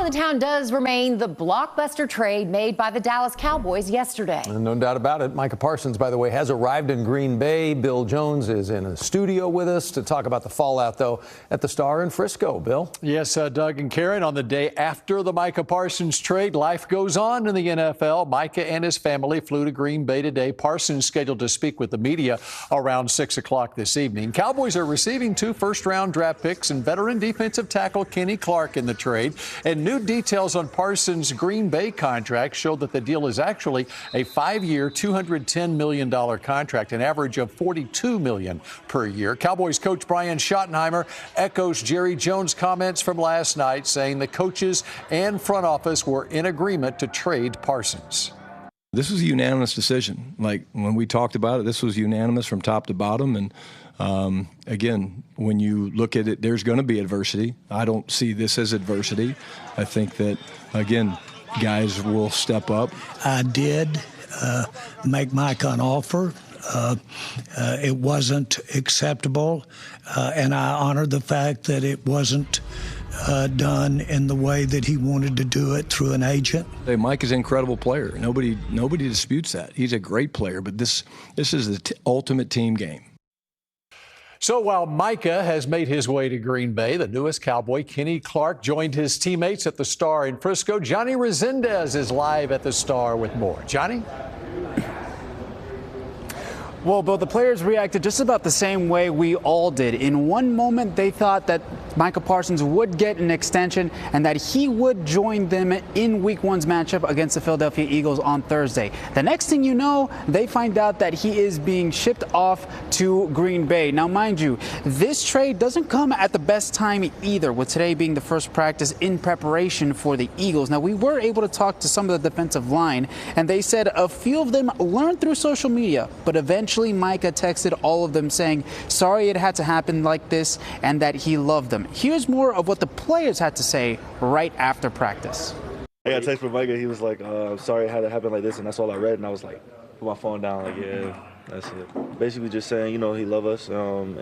of the town does remain the blockbuster trade made by the Dallas Cowboys yesterday. No doubt about it. Micah Parsons, by the way, has arrived in Green Bay. Bill Jones is in a studio with us to talk about the fallout, though, at the Star in Frisco. Bill? Yes, Doug and Karen, on the day after the Micah Parsons trade, life goes on in the NFL. Micah and his family flew to Green Bay today. Parsons scheduled to speak with the media around 6 o'clock this evening. Cowboys are receiving 2 first-round draft picks and veteran defensive tackle Kenny Clark in the trade. And new details on Parsons' Green Bay contract show that the deal is actually a 5-year, $210 million contract, an average of $42 million per year. Cowboys coach Brian Schottenheimer echoes Jerry Jones' comments from last night, saying the coaches and front office were in agreement to trade Parsons. This was a unanimous decision. Like when we talked about it, this was unanimous from top to bottom. And again, when you look at it, there's going to be adversity. I don't see this as adversity. I think that, again, guys will step up. I did make Micah an offer. It wasn't acceptable, and I honor the fact that it wasn't done in the way that he wanted to do it through an agent. Hey, Mike is an incredible player. Nobody disputes that. He's a great player, but this is the ultimate team game. So while Micah has made his way to Green Bay, the newest Cowboy, Kenny Clark, joined his teammates at the Star in Frisco. Johnny Resendez is live at the Star with more. Johnny? Well, Bill, the players reacted just about the same way we all did. In one moment, they thought that Micah Parsons would get an extension and that he would join them in Week 1's matchup against the Philadelphia Eagles on Thursday. The next thing you know, they find out that he is being shipped off to Green Bay. Now, mind you, this trade doesn't come at the best time either, with today being the first practice in preparation for the Eagles. Now, we were able to talk to some of the defensive line, and they said a few of them learned through social media, but eventually Micah texted all of them saying sorry it had to happen like this and that he loved them. Here's more of what the players had to say right after practice. I got a text from Micah. He was like, sorry it had to happen like this, and that's all I read. And I was like, put my phone down, like, yeah, that's it. Basically just saying, he loved us, and,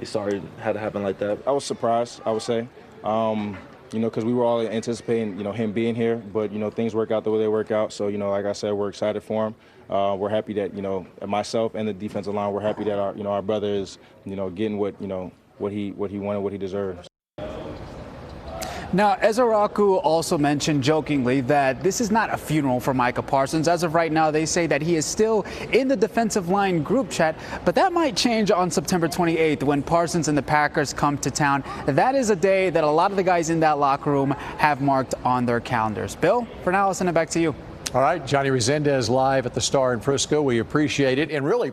he's sorry it had to happen like that. I was surprised, I would say, because we were all anticipating, him being here, but, things work out the way they work out. So, like I said, we're excited for him. We're happy that, myself and the defensive line, we're happy that our brother is, getting what he wanted, what he deserves. Now, Ezaraku also mentioned jokingly that this is not a funeral for Micah Parsons. As of right now, they say that he is still in the defensive line group chat, but that might change on September 28th when Parsons and the Packers come to town. That is a day that a lot of the guys in that locker room have marked on their calendars. Bill, for now, I'll send it back to you. All right, Johnny Resendez live at the Star in Frisco. We appreciate it. And really,